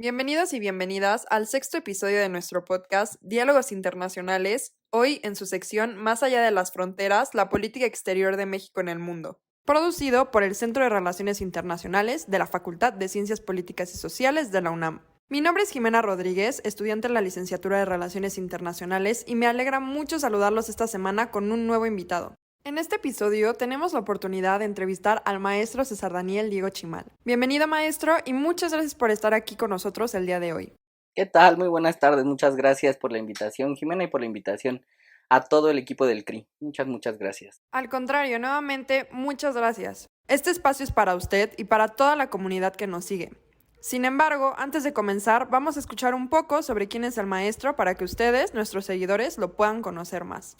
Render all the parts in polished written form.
Bienvenidos y bienvenidas al sexto episodio de nuestro podcast Diálogos Internacionales, hoy en su sección Más allá de las fronteras, la política exterior de México en el mundo, producido por el Centro de Relaciones Internacionales de la Facultad de Ciencias Políticas y Sociales de la UNAM. Mi nombre es Jimena Rodríguez, estudiante en la licenciatura de Relaciones Internacionales, y me alegra mucho saludarlos esta semana con un nuevo invitado. En este episodio tenemos la oportunidad de entrevistar al maestro César Daniel Diego Chimal. Bienvenido, maestro, y muchas gracias por estar aquí con nosotros el día de hoy. ¿Qué tal? Muy buenas tardes. Muchas gracias por la invitación, Jimena, y por la invitación a todo el equipo del CRI. Muchas gracias. Al contrario, nuevamente, muchas gracias. Este espacio es para usted y para toda la comunidad que nos sigue. Sin embargo, antes de comenzar, vamos a escuchar un poco sobre quién es el maestro para que ustedes, nuestros seguidores, lo puedan conocer más.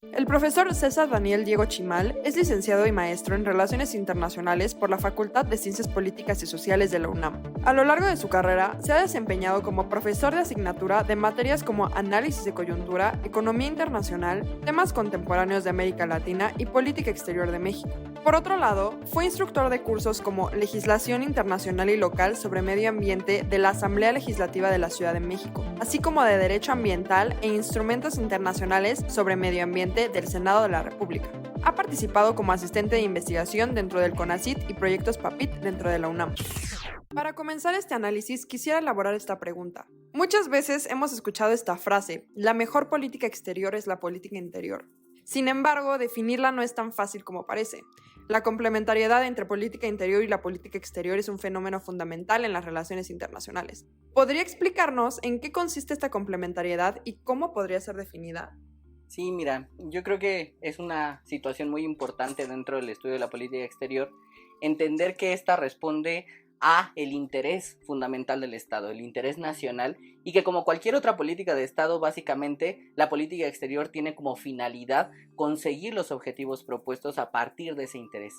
El profesor César Daniel Diego Chimal es licenciado y maestro en Relaciones Internacionales por la Facultad de Ciencias Políticas y Sociales de la UNAM. A lo largo de su carrera, se ha desempeñado como profesor de asignatura de materias como Análisis de Coyuntura, Economía Internacional, Temas Contemporáneos de América Latina y Política Exterior de México. Por otro lado, fue instructor de cursos como Legislación Internacional y Local sobre Medio Ambiente de la Asamblea Legislativa de la Ciudad de México, así como de Derecho Ambiental e Instrumentos Internacionales sobre Medio Ambiente del Senado de la República. Ha participado como asistente de investigación dentro del CONACYT y proyectos PAPIT dentro de la UNAM. Para comenzar este análisis, quisiera elaborar esta pregunta. Muchas veces hemos escuchado esta frase: la mejor política exterior es la política interior. Sin embargo, definirla no es tan fácil como parece. La complementariedad entre política interior y la política exterior es un fenómeno fundamental en las relaciones internacionales. ¿Podría explicarnos en qué consiste esta complementariedad y cómo podría ser definida? Sí, mira, yo creo que es una situación muy importante dentro del estudio de la política exterior, entender que esta responde a el interés fundamental del Estado, el interés nacional, y que como cualquier otra política de Estado, básicamente la política exterior tiene como finalidad conseguir los objetivos propuestos a partir de ese interés.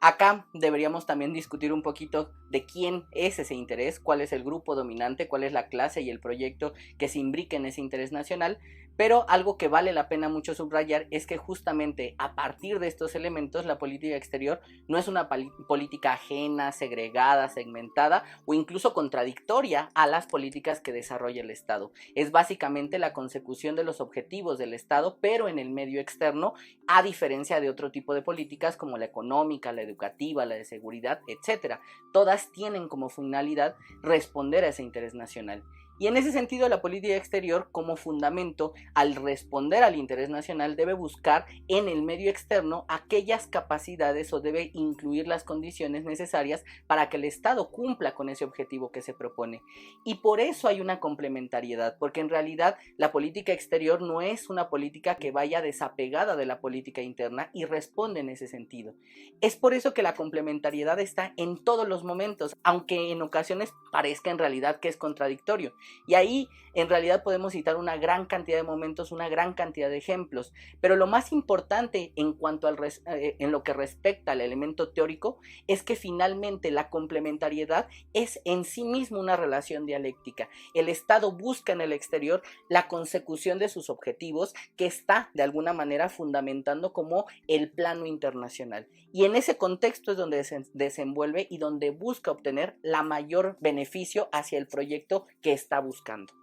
Acá deberíamos también discutir un poquito de quién es ese interés, cuál es el grupo dominante, cuál es la clase y el proyecto que se imbrica en ese interés nacional, pero algo que vale la pena mucho subrayar es que justamente a partir de estos elementos la política exterior no es una política ajena, segregada, segmentada o incluso contradictoria a las políticas que desarrolla el Estado. Es básicamente la consecución de los objetivos del Estado, pero en el medio externo, a diferencia de otro tipo de políticas como la económica, la educativa, la de seguridad, etc. Todas tienen como finalidad responder a ese interés nacional. Y en ese sentido, la política exterior, como fundamento, al responder al interés nacional, debe buscar en el medio externo aquellas capacidades o debe incluir las condiciones necesarias para que el Estado cumpla con ese objetivo que se propone. Y por eso hay una complementariedad, porque en realidad la política exterior no es una política que vaya desapegada de la política interna y responde en ese sentido. Es por eso que la complementariedad está en todos los momentos, aunque en ocasiones parezca en realidad que es contradictorio. Y ahí en realidad podemos citar una gran cantidad de momentos, una gran cantidad de ejemplos, pero lo más importante en cuanto en lo que respecta al elemento teórico es que finalmente la complementariedad es en sí mismo una relación dialéctica. El Estado busca en el exterior la consecución de sus objetivos, que está de alguna manera fundamentando como el plano internacional, y en ese contexto es donde se desenvuelve y donde busca obtener la mayor beneficio hacia el proyecto que está buscando.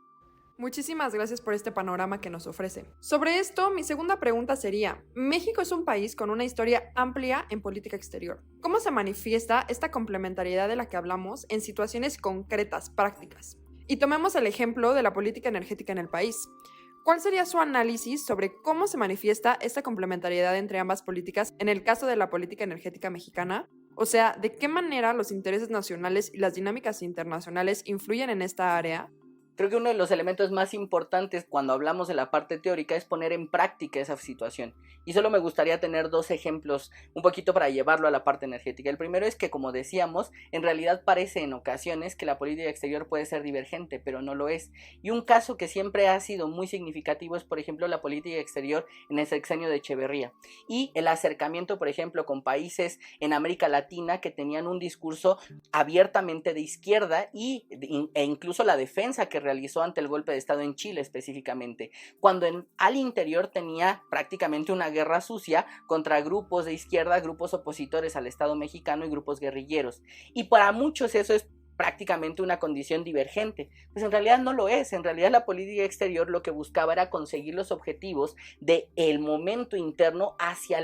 Muchísimas gracias por este panorama que nos ofrece. Sobre esto, mi segunda pregunta sería: México es un país con una historia amplia en política exterior. ¿Cómo se manifiesta esta complementariedad de la que hablamos en situaciones concretas, prácticas? Y tomemos el ejemplo de la política energética en el país. ¿Cuál sería su análisis sobre cómo se manifiesta esta complementariedad entre ambas políticas en el caso de la política energética mexicana? O sea, ¿de qué manera los intereses nacionales y las dinámicas internacionales influyen en esta área? Creo que uno de los elementos más importantes cuando hablamos de la parte teórica es poner en práctica esa situación. Y solo me gustaría tener dos ejemplos un poquito para llevarlo a la parte energética. El primero es que, como decíamos, en realidad parece en ocasiones que la política exterior puede ser divergente, pero no lo es. Y un caso que siempre ha sido muy significativo es, por ejemplo, la política exterior en el sexenio de Echeverría. Y el acercamiento, por ejemplo, con países en América Latina que tenían un discurso abiertamente de izquierda e incluso la defensa que realizó ante el golpe de Estado en Chile específicamente, cuando al interior tenía prácticamente una guerra sucia contra grupos de izquierda, grupos opositores al Estado mexicano y grupos guerrilleros. Y para muchos eso es prácticamente una condición divergente. Pues en realidad no lo es. En realidad la política exterior lo que buscaba era conseguir los objetivos del momento interno hacia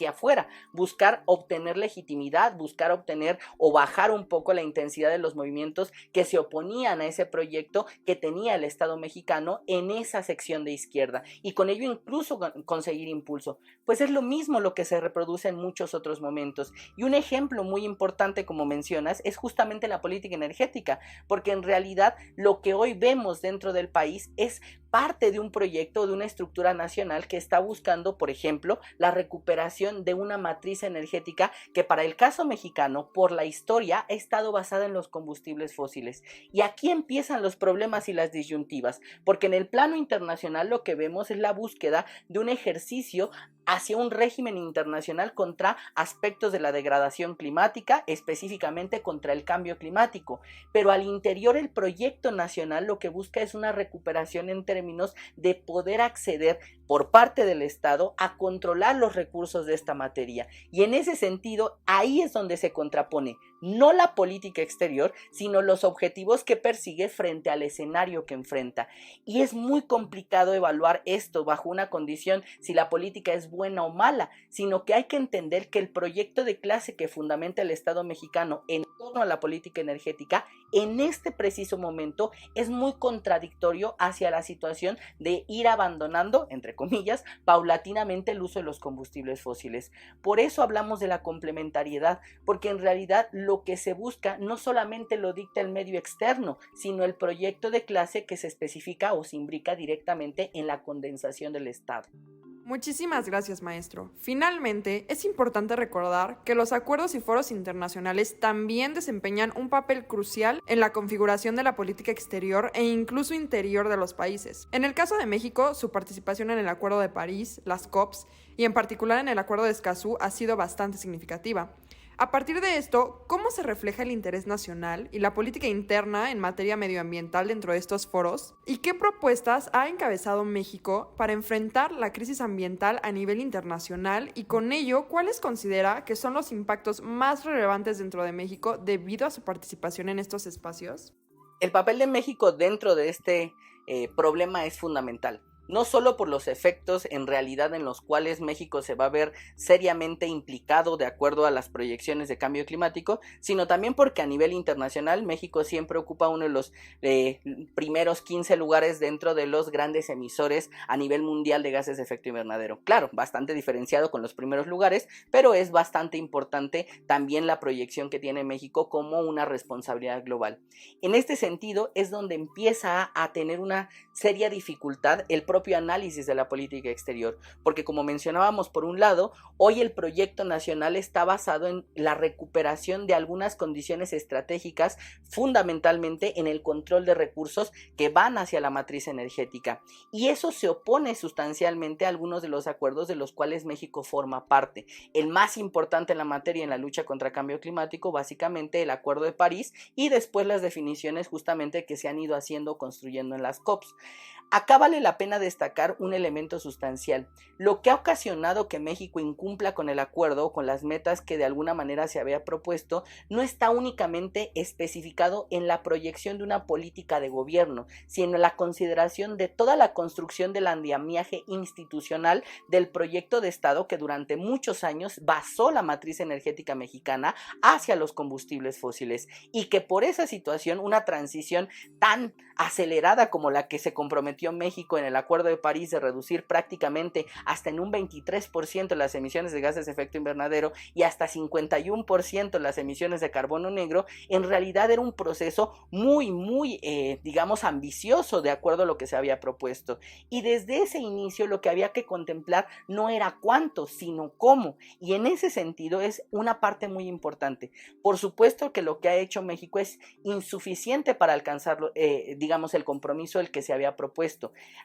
afuera, buscar obtener legitimidad, buscar obtener o bajar un poco la intensidad de los movimientos que se oponían a ese proyecto que tenía el Estado mexicano en esa sección de izquierda, y con ello incluso conseguir impulso. Pues es lo mismo lo que se reproduce en muchos otros momentos, y un ejemplo muy importante, como mencionas, es justamente la política energética, porque en realidad lo que hoy vemos dentro del país es parte de un proyecto, de una estructura nacional que está buscando, por ejemplo, la recuperación de una matriz energética que para el caso mexicano, por la historia, ha estado basada en los combustibles fósiles. Y aquí empiezan los problemas y las disyuntivas, porque en el plano internacional lo que vemos es la búsqueda de un ejercicio hacia un régimen internacional contra aspectos de la degradación climática, específicamente contra el cambio climático. Pero al interior el proyecto nacional lo que busca es una recuperación en términos de poder acceder por parte del Estado a controlar los recursos de esta materia. Y en ese sentido, ahí es donde se contrapone no la política exterior, sino los objetivos que persigue frente al escenario que enfrenta. Y es muy complicado evaluar esto bajo una condición si la política es buena o mala, sino que hay que entender que el proyecto de clase que fundamenta el Estado mexicano en torno a la política energética, en este preciso momento es muy contradictorio hacia la situación de ir abandonando, entre comillas, paulatinamente el uso de los combustibles fósiles. Por eso hablamos de la complementariedad, porque en realidad lo que se busca no solamente lo dicta el medio externo, sino el proyecto de clase que se especifica o se imbrica directamente en la condensación del Estado. Muchísimas gracias, maestro. Finalmente, es importante recordar que los acuerdos y foros internacionales también desempeñan un papel crucial en la configuración de la política exterior e incluso interior de los países. En el caso de México, su participación en el Acuerdo de París, las COPs y en particular en el Acuerdo de Escazú ha sido bastante significativa. A partir de esto, ¿cómo se refleja el interés nacional y la política interna en materia medioambiental dentro de estos foros? ¿Y qué propuestas ha encabezado México para enfrentar la crisis ambiental a nivel internacional? Y con ello, ¿cuáles considera que son los impactos más relevantes dentro de México debido a su participación en estos espacios? El papel de México dentro de este problema es fundamental. No solo por los efectos en realidad en los cuales México se va a ver seriamente implicado de acuerdo a las proyecciones de cambio climático, sino también porque a nivel internacional México siempre ocupa uno de los primeros 15 lugares dentro de los grandes emisores a nivel mundial de gases de efecto invernadero. Claro, bastante diferenciado con los primeros lugares, pero es bastante importante también la proyección que tiene México como una responsabilidad global. En este sentido es donde empieza a tener una seria dificultad el propio análisis de la política exterior, porque como mencionábamos, por un lado, hoy el proyecto nacional está basado en la recuperación de algunas condiciones estratégicas, fundamentalmente en el control de recursos que van hacia la matriz energética, y eso se opone sustancialmente a algunos de los acuerdos de los cuales México forma parte. El más importante en la materia en la lucha contra el cambio climático, básicamente el Acuerdo de París, y después las definiciones justamente que se han ido haciendo, construyendo en las COPs. Acá vale la pena destacar un elemento sustancial. Lo que ha ocasionado que México incumpla con el acuerdo o con las metas que de alguna manera se había propuesto no está únicamente especificado en la proyección de una política de gobierno, sino en la consideración de toda la construcción del andamiaje institucional del proyecto de Estado que durante muchos años basó la matriz energética mexicana hacia los combustibles fósiles, y que por esa situación una transición tan acelerada como la que se comprometió México en el Acuerdo de París de reducir prácticamente hasta en un 23% las emisiones de gases de efecto invernadero y hasta 51% las emisiones de carbono negro, en realidad era un proceso muy digamos ambicioso de acuerdo a lo que se había propuesto, y desde ese inicio lo que había que contemplar no era cuánto, sino cómo, y en ese sentido es una parte muy importante. Por supuesto que lo que ha hecho México es insuficiente para alcanzar digamos el compromiso el que se había propuesto.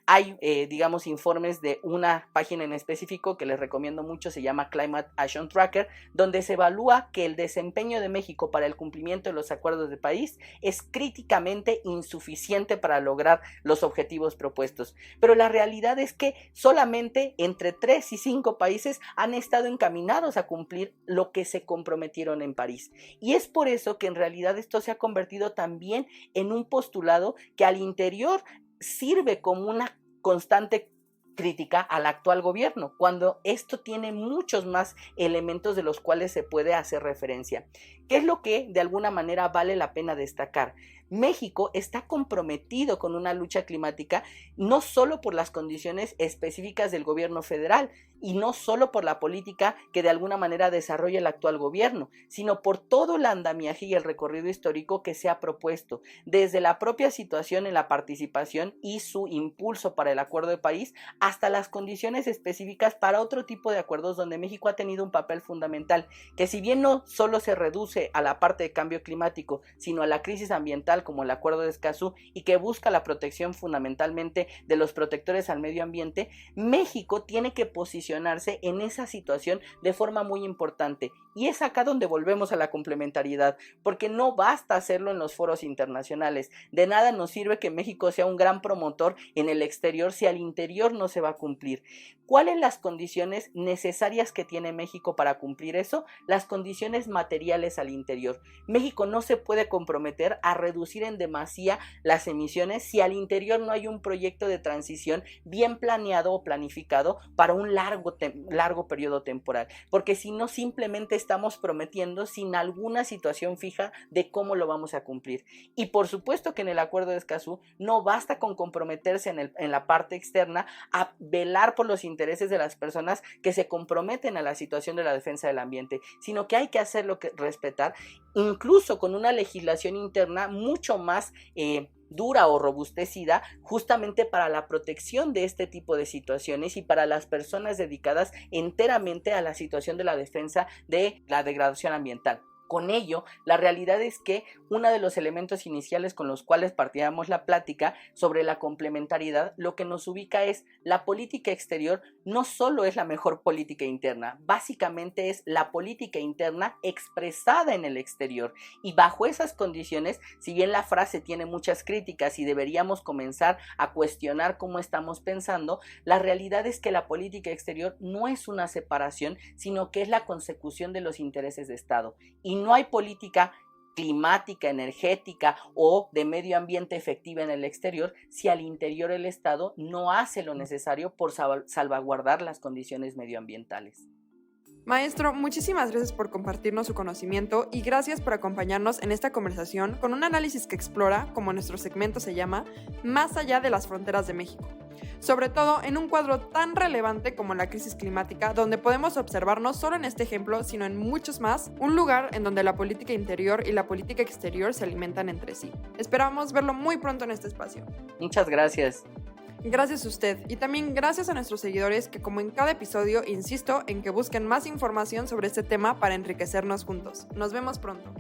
Hay Hay, informes de una página en específico que les recomiendo mucho, se llama Climate Action Tracker, donde se evalúa que el desempeño de México para el cumplimiento de los acuerdos de París es críticamente insuficiente para lograr los objetivos propuestos. Pero la realidad es que solamente entre 3 y 5 países han estado encaminados a cumplir lo que se comprometieron en París. Y es por eso que en realidad esto se ha convertido también en un postulado que al interior sirve como una constante crítica al actual gobierno, cuando esto tiene muchos más elementos de los cuales se puede hacer referencia. ¿Qué es lo que de alguna manera vale la pena destacar? México está comprometido con una lucha climática no solo por las condiciones específicas del gobierno federal y no solo por la política que de alguna manera desarrolla el actual gobierno, sino por todo el andamiaje y el recorrido histórico que se ha propuesto, desde la propia situación en la participación y su impulso para el Acuerdo de París hasta las condiciones específicas para otro tipo de acuerdos donde México ha tenido un papel fundamental, que si bien no solo se reduce a la parte de cambio climático, sino a la crisis ambiental como el Acuerdo de Escazú y que busca la protección fundamentalmente de los protectores al medio ambiente, México tiene que posicionarse en esa situación de forma muy importante. Y es acá donde volvemos a la complementariedad, porque no basta hacerlo en los foros internacionales. De nada nos sirve que México sea un gran promotor en el exterior si al interior no se va a cumplir. ¿Cuáles las condiciones necesarias que tiene México para cumplir eso? Las condiciones materiales al interior. México no se puede comprometer a reducir en demasía las emisiones si al interior no hay un proyecto de transición bien planeado o planificado para un largo periodo temporal, porque si no simplemente estamos prometiendo sin alguna situación fija de cómo lo vamos a cumplir. Y por supuesto que en el Acuerdo de Escazú no basta con comprometerse en la parte externa a velar por los intereses de las personas que se comprometen a la situación de la defensa del ambiente, sino que hay que hacerlo respetar, incluso con una legislación interna mucho más dura o robustecida, justamente para la protección de este tipo de situaciones y para las personas dedicadas enteramente a la situación de la defensa de la degradación ambiental. Con ello, la realidad es que uno de los elementos iniciales con los cuales partíamos la plática sobre la complementariedad, lo que nos ubica es la política exterior no solo es la mejor política interna, básicamente es la política interna expresada en el exterior. Y bajo esas condiciones, si bien la frase tiene muchas críticas y deberíamos comenzar a cuestionar cómo estamos pensando, la realidad es que la política exterior no es una separación, sino que es la consecución de los intereses de Estado. Y no hay política climática, energética o de medio ambiente efectiva en el exterior si al interior el Estado no hace lo necesario por salvaguardar las condiciones medioambientales. Maestro, muchísimas gracias por compartirnos su conocimiento y gracias por acompañarnos en esta conversación con un análisis que explora, como nuestro segmento se llama, más allá de las fronteras de México. Sobre todo en un cuadro tan relevante como la crisis climática, donde podemos observar no solo en este ejemplo, sino en muchos más, un lugar en donde la política interior y la política exterior se alimentan entre sí. Esperamos verlo muy pronto en este espacio. Muchas gracias. Gracias a usted y también gracias a nuestros seguidores que, como en cada episodio, insisto en que busquen más información sobre este tema para enriquecernos juntos. Nos vemos pronto.